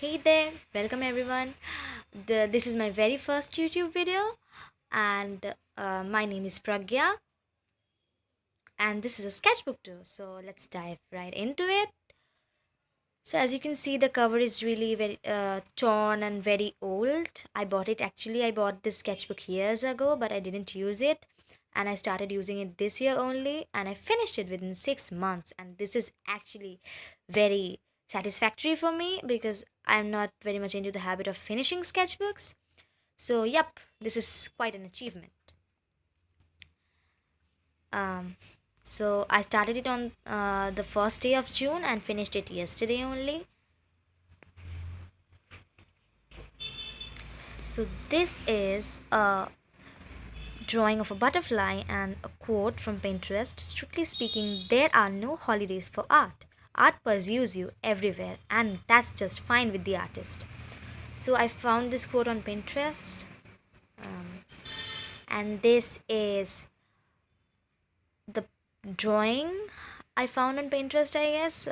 Hey there, welcome everyone. This is my very first YouTube video, and my name is Pragya, and this is a sketchbook too. So let's dive right into it. So as you can see, the cover is really very torn and very old. I bought this sketchbook years ago, but I didn't use it, and I started using it this year only, and I finished it within 6 months. And this is actually very satisfactory for me because I'm not very much into the habit of finishing sketchbooks. So, yep, this is quite an achievement. Um, so I started it on the first day of June and finished it yesterday only. So this is a drawing of a butterfly and a quote from Pinterest. Strictly speaking, there are no holidays for art. Art pursues you everywhere, and that's just fine with the artist. So I found this quote on Pinterest, and this is the drawing I found on Pinterest, I guess.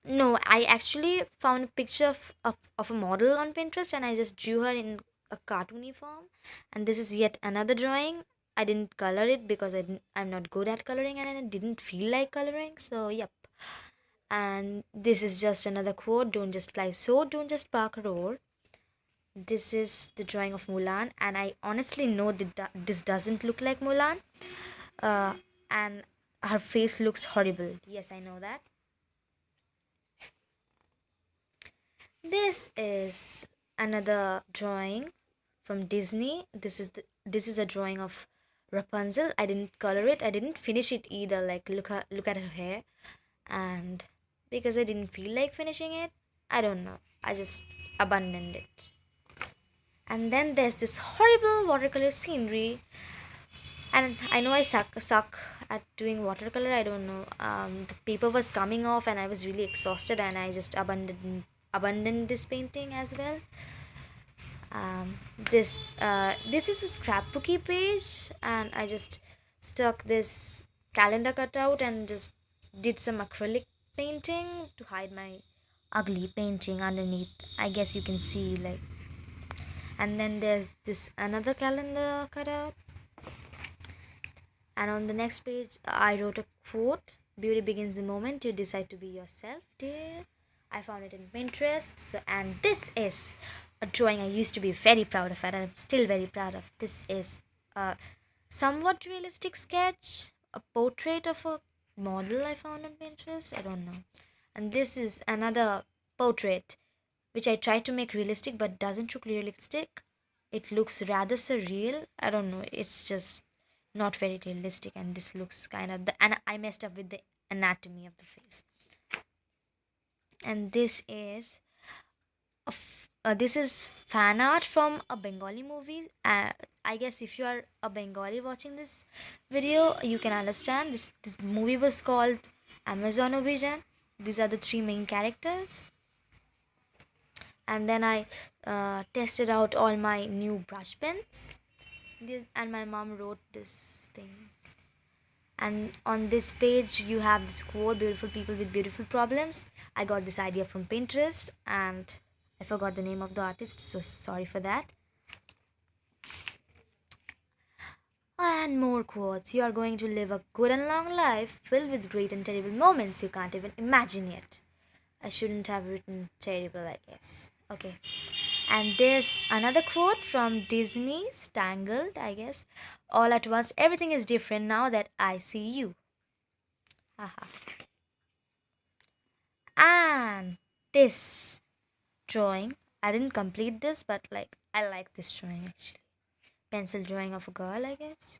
No, I actually found a picture of a model on Pinterest and I just drew her in a cartoony form. And this is yet another drawing. I didn't color it because I'm not good at coloring and I didn't feel like coloring. So, yep. And this is just another quote: don't just fly so, don't just bark roar. This is the drawing of Mulan, and I honestly know that this doesn't look like Mulan. Uh, and her face looks horrible. Yes, I know that. This is another drawing from Disney. This is a drawing of Rapunzel. I didn't color it. I didn't finish it either. Like look at her hair, and because I didn't feel like finishing it, I don't know. I just abandoned it. And then there's this horrible watercolor scenery, and I know I suck at doing watercolor. I don't know. The paper was coming off, and I was really exhausted, and I just abandoned this painting as well. This is a scrapbooky page, and I just stuck this calendar cutout and just did some acrylic painting to hide my ugly painting underneath. I guess you can see, like. And then there's this another calendar cutout, and on the next page I wrote a quote: beauty begins the moment you decide to be yourself, dear. I found it in Pinterest. And this is a drawing I used to be very proud of, and I'm still very proud of. This is a somewhat realistic sketch, a portrait of a model I found on Pinterest. I don't know. And this is another portrait which I tried to make realistic but doesn't look realistic. It looks rather surreal. I don't know. It's just not very realistic, and this looks kind of and I messed up with the anatomy of the face. And this is fan art from a Bengali movie. I guess if you are a Bengali watching this video, you can understand. This movie was called Amazon Obhijan. These are the three main characters. And then I tested out all my new brush pens. And my mom wrote this thing. And on this page, you have this quote: beautiful people with beautiful problems. I got this idea from Pinterest, and I forgot the name of the artist, so sorry for that. And more quotes: you are going to live a good and long life filled with great and terrible moments you can't even imagine yet. I shouldn't have written terrible, I guess. Okay. And there's another quote from Disney's Tangled, I guess. All at once, everything is different now that I see you. Haha. And this drawing, I didn't complete this, but like I like this drawing actually. Pencil drawing of a girl, I guess.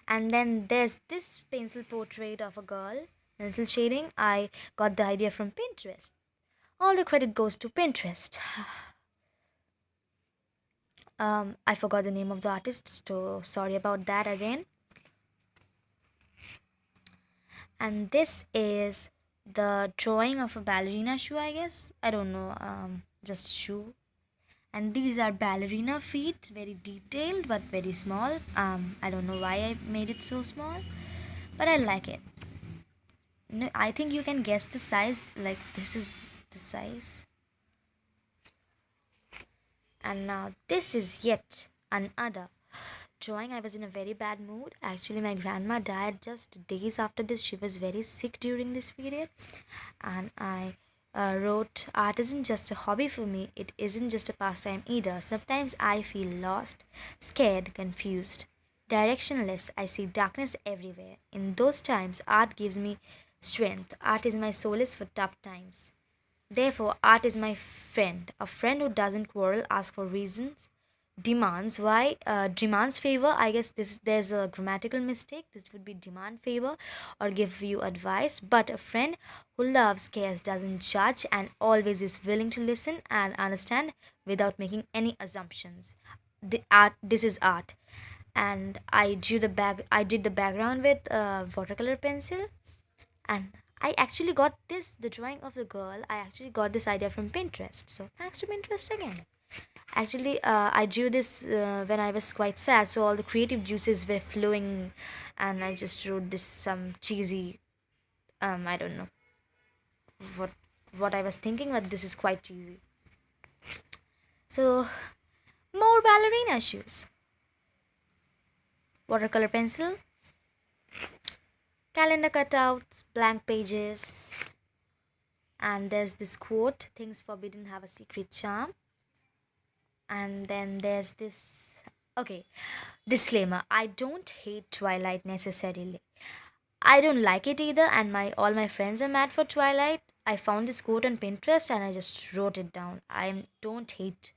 And then there's this pencil portrait of a girl, pencil shading. I got the idea from Pinterest. All the credit goes to Pinterest. I forgot the name of the artist, so sorry about that again. And this is the drawing of a ballerina shoe, I guess. I don't know, just shoe. And these are ballerina feet, very detailed but very small. I don't know why I made it so small, but I like it. No, I think you can guess the size. Like, this is the size. And now this is yet another drawing. I was in a very bad mood. Actually, my grandma died just days after this. She was very sick during this period. And I wrote, art isn't just a hobby for me, it isn't just a pastime either. Sometimes I feel lost, scared, confused, directionless. I see darkness everywhere. In those times, art gives me strength. Art is my solace for tough times. Therefore, art is my friend, a friend who doesn't quarrel, ask for reasons, demands. Why? Demands favor. I guess this there's a grammatical mistake. This would be demand favor or give you advice. But a friend who loves, cares, doesn't judge, and always is willing to listen and understand without making any assumptions. The art. This is art, and I drew the back. I did the background with watercolor pencil, and I actually got this, the drawing of the girl. I actually got this idea from Pinterest. So thanks to Pinterest again. Actually, I drew this when I was quite sad, so all the creative juices were flowing, and I just wrote this some cheesy. I don't know what what I was thinking, but this is quite cheesy. So more ballerina shoes, watercolor pencil, calendar cutouts, blank pages, and there's this quote: "Things forbidden have a secret charm." And then there's this. Okay, disclaimer: I don't hate Twilight necessarily. I don't like it either, and my all my friends are mad for Twilight. I found this quote on Pinterest and I just wrote it down. I don't hate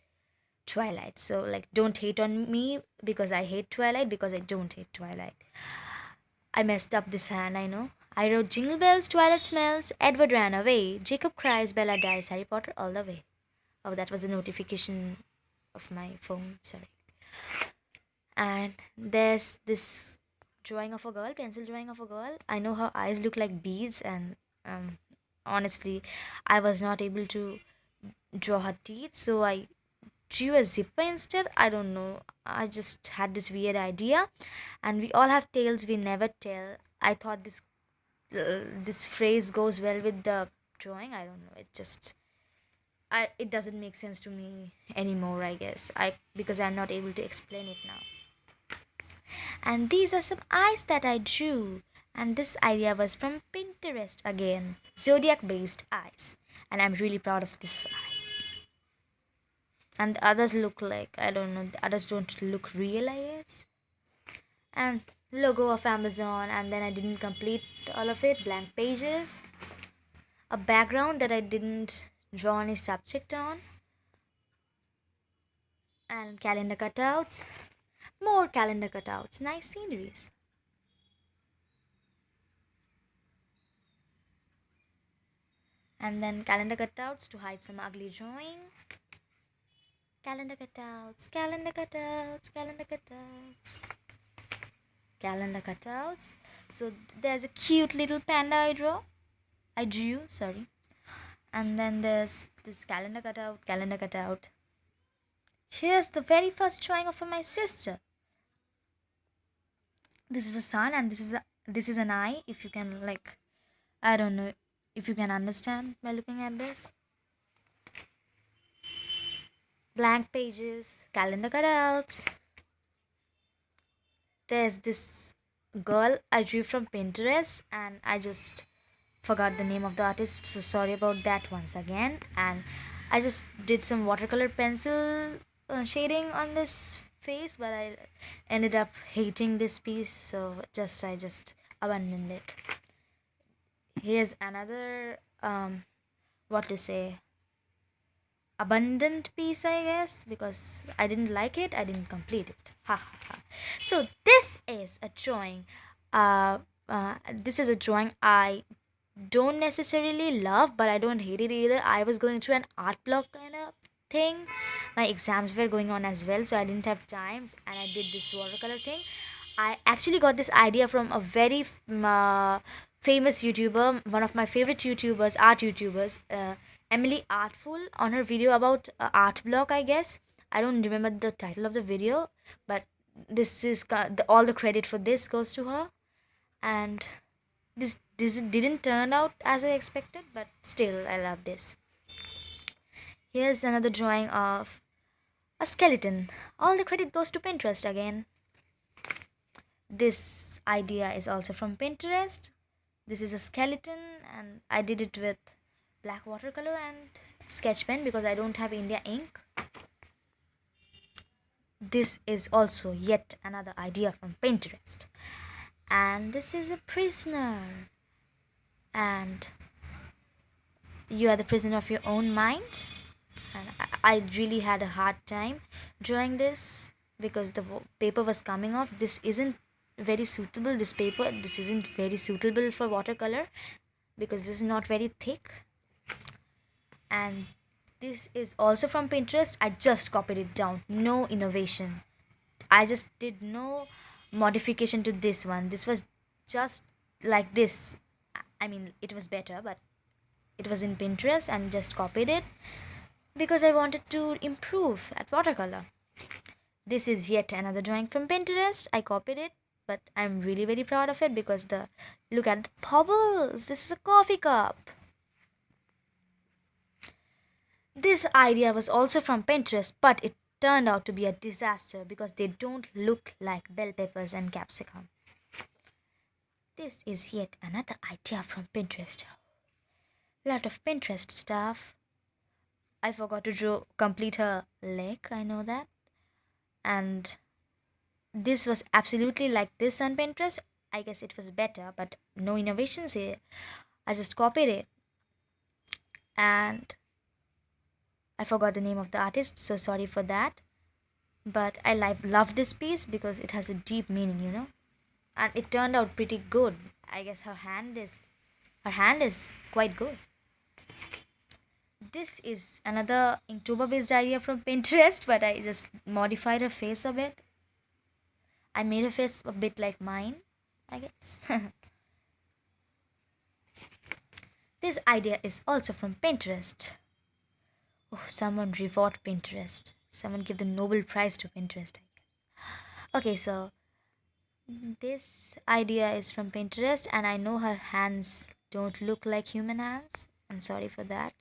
Twilight. So like don't hate on me because I hate Twilight, because I don't hate Twilight. I messed up this hand, I know. I wrote Jingle Bells, Twilight Smells, Edward ran away, Jacob cries, Bella dies, Harry Potter all the way. Oh, that was a notification of my phone, sorry. And there's this drawing of a girl, pencil drawing of a girl. I know her eyes look like beads, and um, honestly, I was not able to draw her teeth, so I drew a zipper instead. I don't know. I just had this weird idea, and we all have tales we never tell. I thought this phrase goes well with the drawing. I don't know. It doesn't make sense to me anymore. I guess because I'm not able to explain it now. And these are some eyes that I drew. And this idea was from Pinterest again. Zodiac based eyes. And I'm really proud of this eye. And the others look like, I don't know, the others don't look real, I guess. And logo of Amazon. And then I didn't complete all of it. Blank pages. A background that I didn't draw any subject on. And calendar cutouts. More calendar cutouts. Nice sceneries. And then calendar cutouts to hide some ugly drawing. Calendar cutouts, calendar cutouts, calendar cutouts, calendar cutouts. So there's a cute little panda I drew, sorry. And then there's this calendar cutout. Here's the very first drawing of my sister. This is a sun, and this is an eye. If you can, like, I don't know if you can understand by looking at this. Blank pages, calendar cutouts. There's this girl I drew from Pinterest, and I just forgot the name of the artist, so sorry about that once again. And I just did some watercolor pencil shading on this face, but I ended up hating this piece, so I just abandoned it. Here's another what to say, abundant piece, I guess, because I didn't like it, I didn't complete it. Ha ha ha. So this is a drawing. This is a drawing I don't necessarily love, but I don't hate it either. I was going through an art block kind of thing. My exams were going on as well, so I didn't have time, and I did this watercolor thing. I actually got this idea from a very famous YouTuber, one of my favorite YouTubers, art YouTubers, Emily Artful, on her video about art block, I guess. I don't remember the title of the video, but this is all the credit for this goes to her. And this didn't turn out as I expected, but still I love this. Here's another drawing of A skeleton. All the credit goes to Pinterest again. This idea is also from Pinterest. This is a skeleton, and I did it with black watercolor and sketch pen because I don't have India ink. This is also yet another idea from Pinterest. And this is a prisoner. And you are the prisoner of your own mind. And I really had a hard time drawing this because the paper was coming off. This isn't very suitable. This isn't very suitable for watercolor because this is not very thick. And this is also from Pinterest. I just copied it down. No innovation. I just did no modification to this one. This was just like this. I mean, it was better, but it was in Pinterest and just copied it because I wanted to improve at watercolor. This is yet another drawing from Pinterest. I copied it, but I'm really very proud of it because the look at the bubbles. This is a coffee cup. This idea was also from Pinterest, but it turned out to be a disaster because they don't look like bell peppers and capsicum. This is yet another idea from Pinterest. Lot of Pinterest stuff. I forgot to complete her leg, I know that. And this was absolutely like this on Pinterest. I guess it was better, but no innovations here. I just copied it. And I forgot the name of the artist, so sorry for that. But I love this piece because it has a deep meaning, And it turned out pretty good. I guess her hand is quite good. This is another Inktober based idea from Pinterest, but I just modified her face a bit. I made her face a bit like mine, I guess. This idea is also from Pinterest. Oh, someone reward Pinterest. Someone give the Nobel Prize to Pinterest, I guess. Okay, so this idea is from Pinterest, and I know her hands don't look like human hands. I'm sorry for that.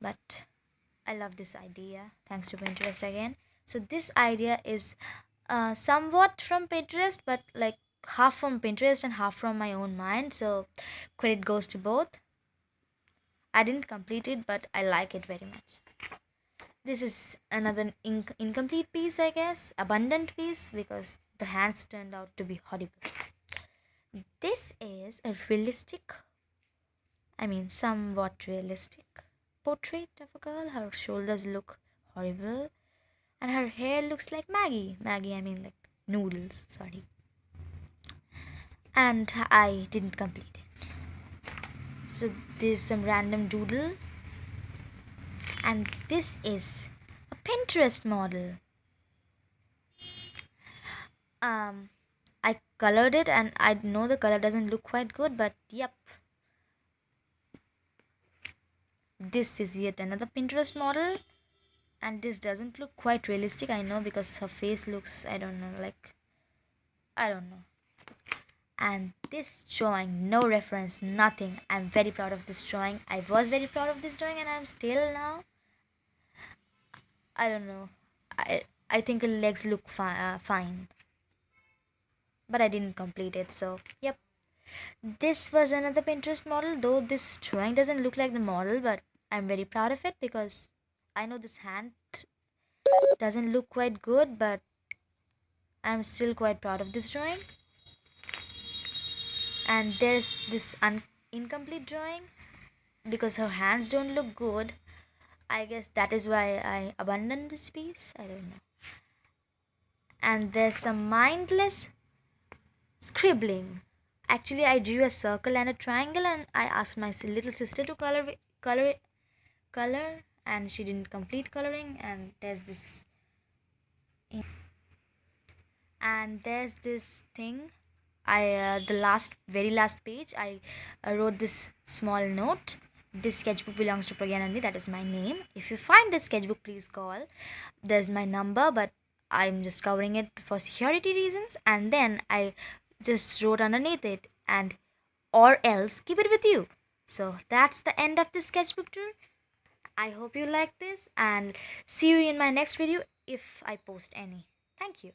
But I love this idea. Thanks to Pinterest again. So this idea is somewhat from Pinterest, but like half from Pinterest and half from my own mind. So credit goes to both. I didn't complete it, but I like it very much. This is another incomplete piece, I guess. Abundant piece because the hands turned out to be horrible. This is a somewhat realistic portrait of a girl. Her shoulders look horrible. And her hair looks like Maggie. Like noodles, sorry. And I didn't complete it. So this is some random doodle. And this is a Pinterest model. I colored it and I know the color doesn't look quite good, but yep. This is yet another Pinterest model. And this doesn't look quite realistic, I know, because her face looks, I don't know. And this drawing, no reference, nothing. I'm very proud of this drawing. I was very proud of this drawing and I'm still now. I don't know. I think her legs look fine. But I didn't complete it, so yep. This was another Pinterest model, though this drawing doesn't look like the model, but I'm very proud of it because I know this hand doesn't look quite good, but I'm still quite proud of this drawing. And there's this incomplete drawing because her hands don't look good. I guess that is why I abandoned this piece. I don't know. And there's some mindless scribbling. Actually, I drew a circle and a triangle, and I asked my little sister to color, and she didn't complete coloring. And there's this thing. The very last page, I wrote this small note. This sketchbook belongs to Pragyanandi. That is my name. If you find this sketchbook, please call. There's my number, but I'm just covering it for security reasons. And then I just wrote underneath it, and or else keep it with you. So that's the end of this sketchbook tour. I hope you like this and see you in my next video if I post any. Thank you.